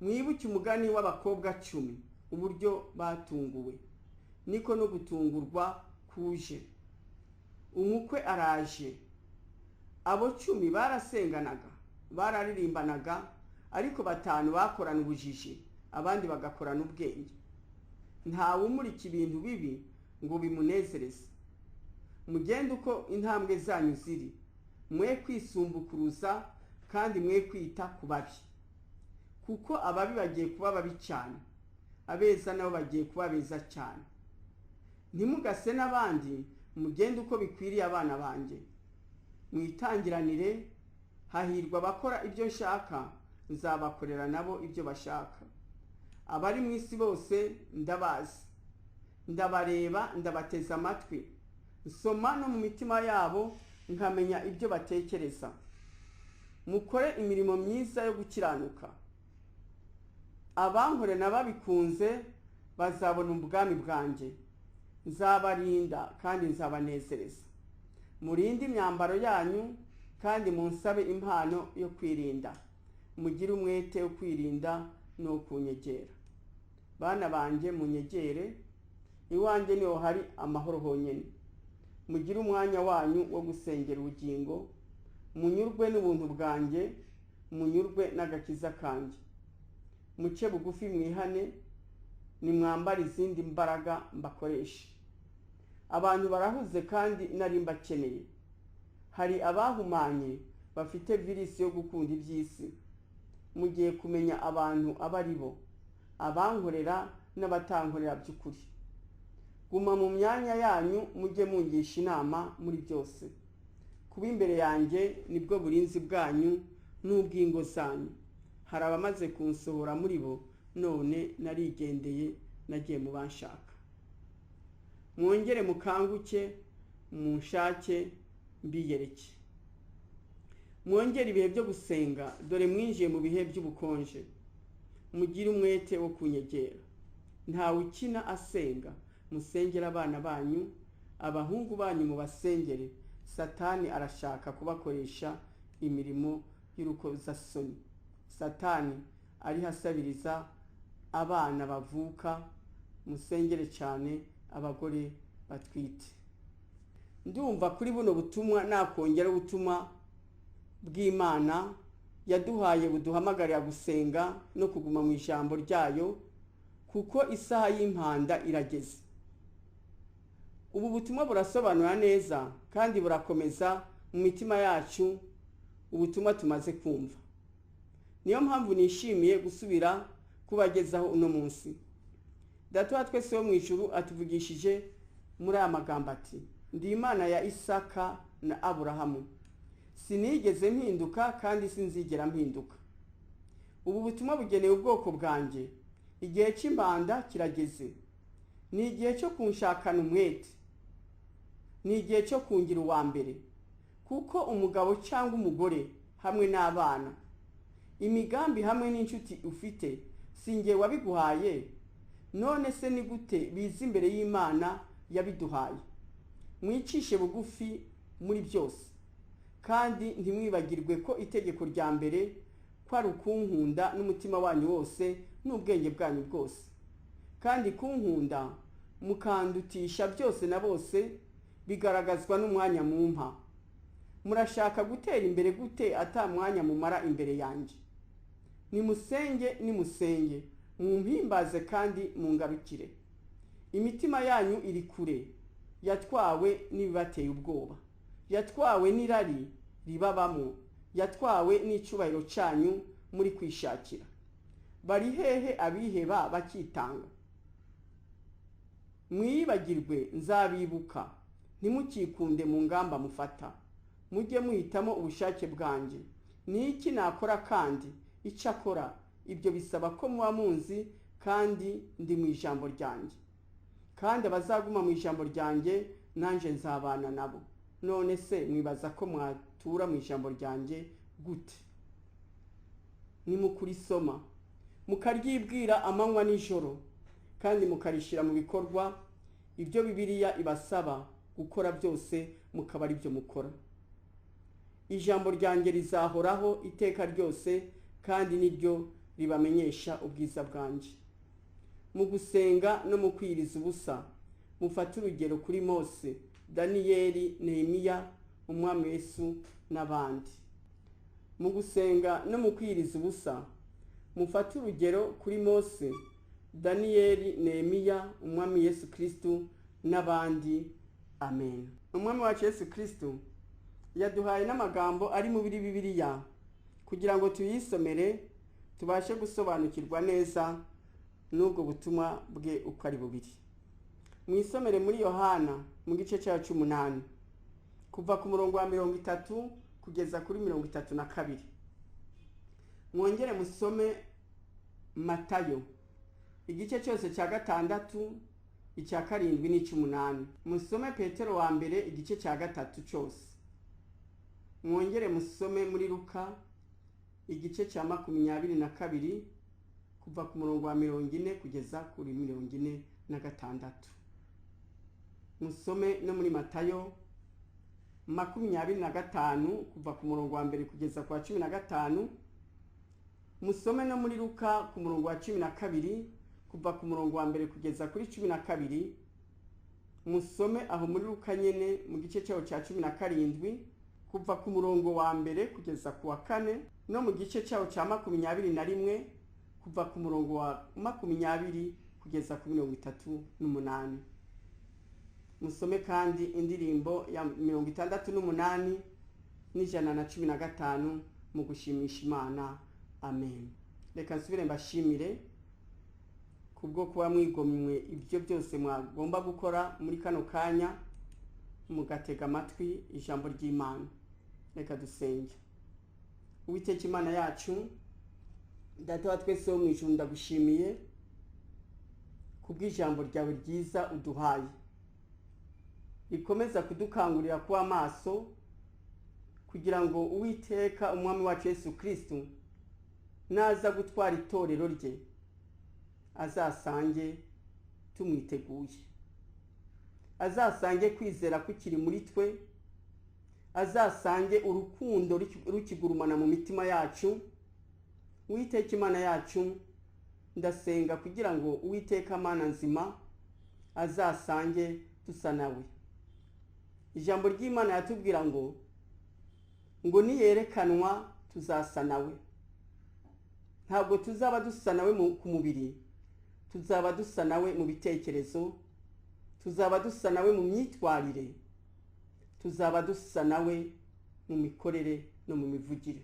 Speaker 2: Mwibuke umugani w'abakobwa 10 uburyo batunguwe, niko no gutungurwa kuje. Umukwe araje, abo 10 barasenganaga, bararirimbanaga, ariko 5 bakorana ubujiji, abandi bagakorana ubwenge. Ntawe umurika ibintu bibi ngo bimunezereze. Mugende uko intambwe zanyu ziri, mwe kwisumbukuruza kandi mwe kwita ku babi, kuko ababi bagiye kuba babi cyane, abeza nabo bagiye kuba beza cyane. Ntimugase n'abandi, mugende uko bikwiriye abana banje. Mwitangiranire, hahirwa abakora ibyo nshaka, nzabakorera nabo ibyo bashaka. Abari mu isi bose ndabazi, ndabareba, ndabateza amatwi, nsoma no mu mitima yabo nkamenya ibyo batekereza. Mukore imirimo myiza yo gukiranuka. Abankore n'ababikunze bazabona ubwami bwanjye. Nzabarinda kandi nzabanezereza. Murinde imyambaro yanyu kandi munsabe impano yo kwirinda. Mugire umwete wo kwirinda no kunyegera. Bana banje munyegere, iwanjye niho hari amahoro honyine. Mugire umwanya wanyu wo gusengera ubugingo, munyurwe n'ubuntu bwanjye, munyurwe n'agakiza kanjye. Muce bugufi mwihane, nimwambara izindi mbaraga mbakoresha. Abantu barahuze kandi nari mbakeneye. Hari abahumanye bafite virisi yo gukunda iby'isi. Mugiye kumenya abantu abari bo, abankorera n'abatankorera by'ukuri. Guma mu myanya yanyu, mujye mungisha inama muri byose. Kuba imbere yanjye nibwo burinzi bwanyu n'ubwingo zanyu. Hari abamaze kunsohora muri bo, none narigendeye nagiye mu banshaka. Mwongere mukanguke, munshake mbiyereke. Mwongere ibihe byo gusenga, dore mwinjiye mu bihe by'ubukonje. Mugire umwete wo kunyegera. Ntawe ukina asenga, musengera abana banyu, abahungu banyu mu basengere. Satani arashaka kubakoresha imirimo y'urukozasoni. Satani ari hasabiriza abana bavuka, musengere cyane abagore batwite. Ndumva kuri buno butumwa nakongera ubutumwa bw'Imana yaduhaye buduhamagarira gusenga no kuguma mu ijambo ryayo, kuko isaha y'impanda irageze. Ubu butumwa burasobanura neza kandi burakomeza mu mitima yacu ubutumwa tumaze kumva. Niyo mpamvu nishimiye gusubira kubagezaho uno munsi. Data wa twese wo mu ijuru atuvugishije muri aya magambo ati: ndi Imana ya Isaka na Aburahamu. Sinigeze mpinduka kandi sinzigera mpinduka. Ubu butumwa bugenewe ubwoko bwanjye. Igihe cy'impanda kirageze. Ni igihe cyo kunshakana umwete. Ni igihe cyo kungira uwa mbere. Kuko umugabo cyangwa umugore hamwe n'abana, imigambi hamwe n'inshuti ufite, singe wabiguhaye. None se ni gute biza imbere y'Imana yabiduhaye? Mwicishe bugufi muri byose, kandi ntimwibagirwe ko itegeko rya mbere kwari ukunkunda n'umutima wanyu wose n'ubwenge bwanyu bwose, kandi kunkunda mukandutisha byose na bose bigaragazwa n'umwanya mumpa. Murashaka gutera imbere gute ata mwanya mumara imbere yanjye? Nimusenge, mumpimbaze kandi mungarukire. Imitima yanyu iri kure, yatwawe n'ibibateye ubwoba, yatwawe n'irari ribabamo, yatwawe n'icyubahiro cyanyu muri kwishakira. Bari hehe abiheba bakitanga? Mwibagirwe, nzabibuka. Ntimukikunde mu ngamba mufata. Mujye muhitamo ubushake bwanjye. Ni iki nakora kandi? Icyo akora, ibyo bisaba ko muba munzi kandi ndi mu ijambo ryanjye. Kandi abazaguma mu ijambo ryanjye, nanjye nzabana nabo. none se mwibaza ko mwatura mu ijambo ryanjye gute? Nimukurisoma mukaryibwira amanywa n'ijoro kandi mukarishira mu bikorwa ibyo Bibiliya ibasaba gukora byose mukaba ari byo mukora. Ijambo ryanjye rizahoraho iteka ryose kandi niryo ribamenyesha ubwiza bwanjye. Mu gusenga no mu kwiriza ubusa mufate urugero kuri Mose, Daniyeli, Nehemiya, umwami Yesu n'abandi. Mu gusenga no mu kwiriza ubusa mufate urugero kuri Mose, Daniyeli, Nehemiya, umwami Yesu Kristo n'abandi. Amen. Umwami wacu Yesu Kristo yaduhaye n'amagambo ari mu Bibiliya kugira ngo tuyisomere tubashe gusobanukirwa neza n'ubwo butumwa bwe uko ari bubiri. Mwisomere muri Yohana mu gice cya 8 kuva ku murongo wa 30 kugeza kuri 32. Mwongere musome Matayo igice cyose cya 6, icya 7 n'icya8. Musome Petero wa mbere igice cya 3 cyose. Mwongere musome muri Luka igice cya 22 kuva ku murongo wa 40 kugeza kuri 46. Musome no muri Matayo 25 kuva ku murongo wa 1 kugeza kwa 15. Musome no muri Luka ku murongo wa 12 kuva ku murongo wa 1 kugeza kuri 12. Musome aho muri Luka nyene mu gice cyaho cya 17 kuva ku murongo wa 1 kugeza ku wa 4 no mu gice cyaho cya 21 kuva ku murongo wa 20 kugeza ku 38. Musome kandi indirimbo ya 68 n'I115 mu gushimisha Imana. Amen. Reka nsubire mbashimire kubwo kuba mwigomwe ibyo byose mwagomba gukora muri kano kanya mugatega amatwi ijambo ry'Imana. Reka dusenge. Uwiteka Imana yacu, Data wa twese wo mu ijuru, ndagushimiye kubw'ijambo ryawe ryiza uduhaye, rikomeza kudukangurira kuba maso kugira ngo Uwiteka umwami wacu Yesu Kristo naza gutwara itorero rye azasange tumwiteguye, azasange kwizera kukiri muri twe, azasange urukundo rukigurumana mu mitima yacu. Uwiteka Imana yacu, ndasenga kugira ngo Uwiteka Mana nzima azasange dusa nawe. Ijambo ry'Imana yatubwira ngo niyerekanwa tuzasa nawe. Ntabwo tuzaba dusa nawe ku mubiri, tuzaba dusa nawe mu bitekerezo, tuzaba dusa nawe mu myitwarire, tuzaba dusa nawe mu mikorere no mu mivugire.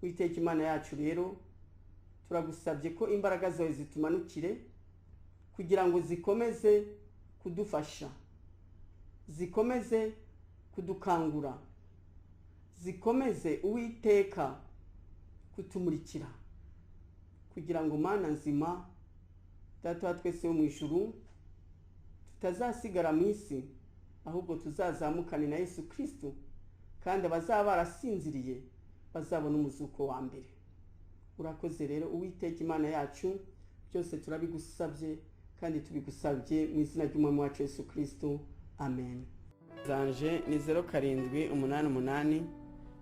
Speaker 2: Uwiteka Imana yacu rero, turagusabye ko imbaraga zawe zitumanukire kugira ngo zikomeze kudufasha, zikomeze kudukangura, zikomeze Uwiteka kutumurikira, kugira ngo Mana nzima, Data wa twese wo mu ijuru, tutazasigara mu isi ahubwo tuzazamukane na Yesu Kristo, kandi abazaba barasinziriye bazabona umuzuko wa mbere. Urakoze rero Uwiteka Imana yacu, byose turabigusabye kandi tubigusabye mu izina ry'umwami wacu Yesu Kristo. Amen. Zanje ni 0788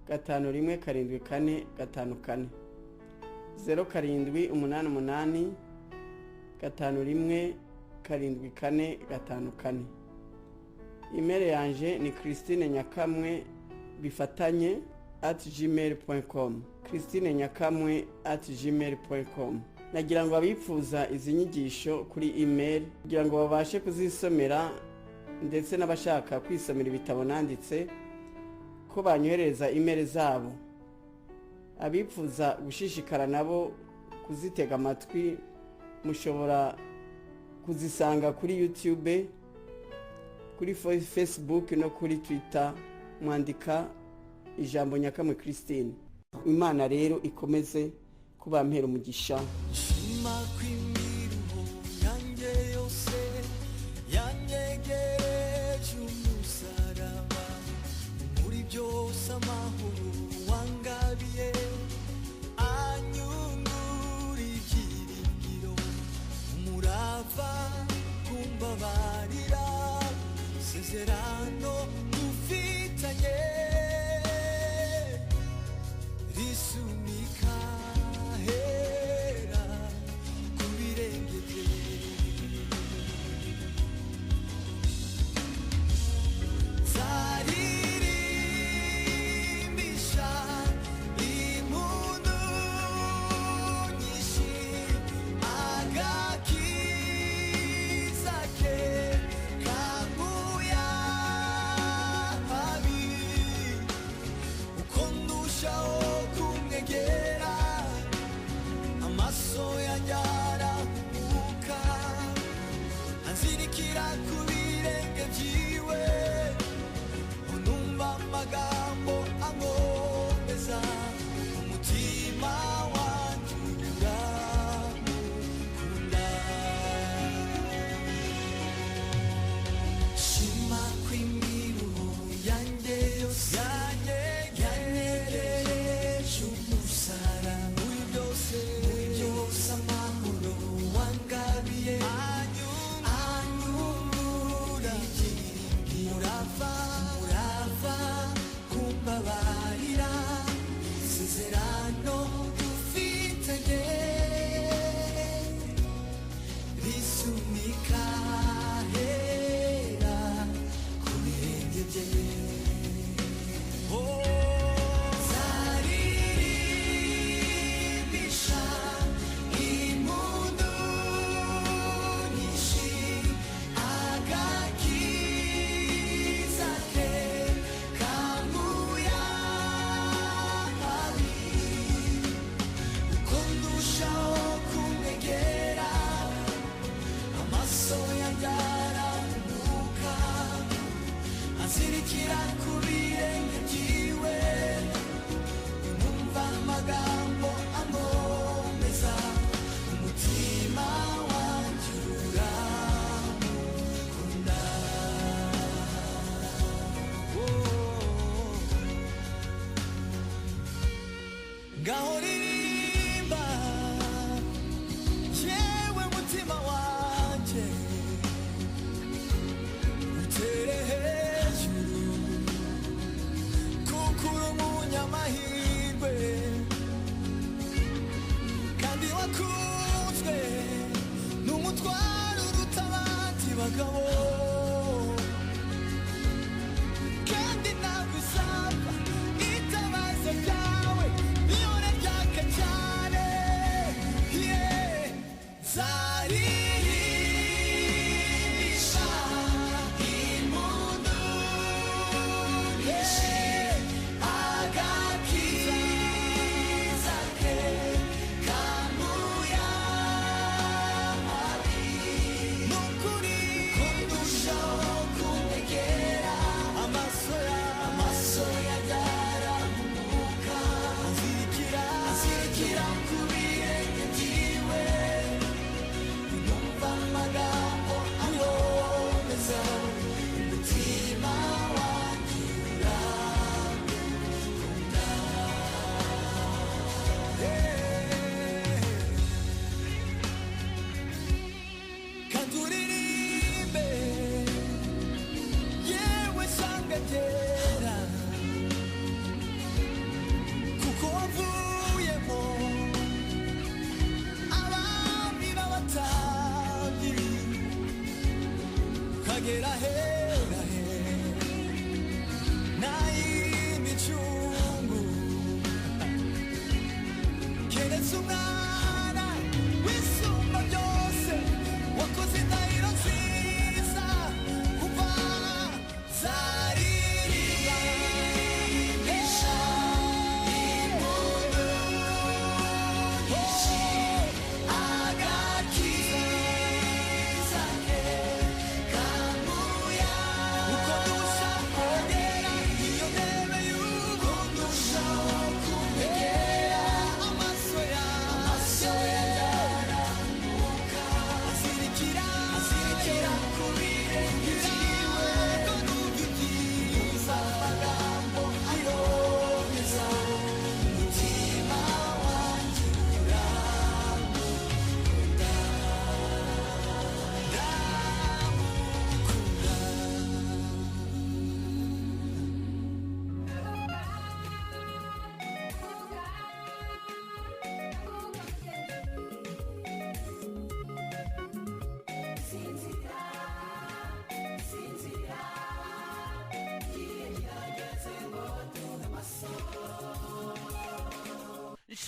Speaker 2: 517454 0788 517454. Email yanje ni christineNyakamwe@gmail.com, christineNyakamwe@gmail.com. Nagira ngo abifuza izi nyigisho kuri email kugira ngo babashe kuzisomera, ndetse n'abashaka kwisomera ibitabo nanditse ko banyohereza email zabo. Abifuza gushishikara nabo kuzitega amatwi, mushobora kuzisanga kuri YouTube, kuri Facebook no kuri Twitter, mwandika ijambo Nyakamwe Christine. Imana rero ikomeze kubampera umugisha.
Speaker 4: Shima kw'imirimo yanjye yose yanyegereje umusaraba. isezerano dufitanye risunika hera ku birenge bye. Zaririmbisha impundu nyinshi agakiza ke kanguya habi uko ndushaho kumwegera amaso yanjye arahumuka anzirikira ku birenge byiwe unumva amagambo ankomeza umutima wanjye uramukunda. Shima kw'imiruho yanjye yose yanyegereje umusaraba muri byose amahoro wangabiye anyungura murava kumbabarira isezerano dufitanye risunika hera ku birenge bye. Zaririmbisha impundu nyinshi agakiza ke kanguya habi uko ndushaho kumwegera amaso yanjye arahumuka anzirikira ku birenge byiwe numva amagambo ankomeza umutima wanjye uramukunda. Ngaho ririmba yewe mutima wanjye utere hejuru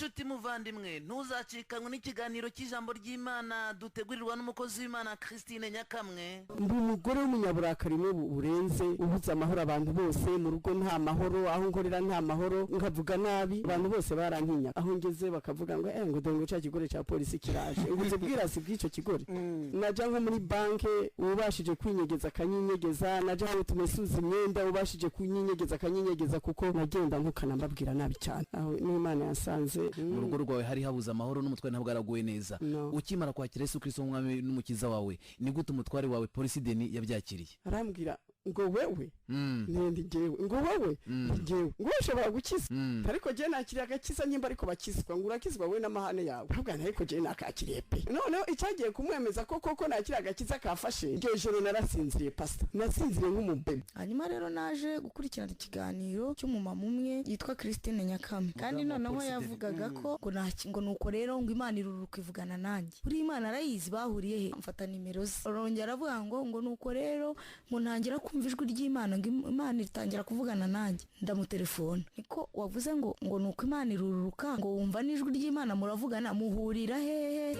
Speaker 1: nshuti muvandimwe ntuzacikanwe n'ikiganiro cy'ijambo ry'Imana dutegurirwa n'umukozi w'Imana Christine Nyakamwe.
Speaker 2: Ndi umugore w'umunyaburakari burenze ubuza amahoro abantu bose, mu rugo nta mahoro, aho nkorera nta mahoro, nkavuga nabi, abantu bose barantinya, aho ngeze bakavuga ngo dongo cya kigore cya polisi kiraje, ubuze bwirasi bw'icyo kigore. Naja nko muri banke ubashije kwinyegeza akanyinyegeza, naja aho tumesuza imyenda ubashije kunyinyegeza akanyinyegeza, kuko nagenda nkukana mbabwira nabi cyane. Aho n'Imana yasanze
Speaker 1: mu rugo rwawe hari habuze amahoro n'umutware ntabwo araguwe neza. Ukimara kwakira Yesu Kristo nk'umwami n'umukiza wawe, ni gute umutware wawe polisi Deni yabyakiriye?
Speaker 2: Arambwira ngo wewe nende jewe, ngo wewe jewe, ngo ushobora gukiza, ariko je nakiriye agakiza nyimba ariko bakizwa, ngo urakizwa we n'amahane yawe. Ahubwo ariko je nakakiriye pe. Noneho icyagiye kumwemeza koko nakiriye agakiza kafashe, iryo joro narasinziriye pastor, nasinziriye nk'umubebe.
Speaker 3: Hanyuma rero naje gukurikirana ikiganiro cy'umumama umwe yitwa Christine Nyakame, kandi noneho yavugaga ko ngo nuko rero ngo Imana iruruka ivugana nanjye. Buri Imana arayizi bahuriye he, mfata nimero ze. Arongera aravuga ngo nuko rero ngo ntangira kumva ijwi ry'Imana, ngo Imana itangira kuvugana nanjye. Ndamutelefona, niko wavuze ngo nuko Imana iruruka, ngo wumva n'ijwi ry'Imana muravugana, muhurira hehe?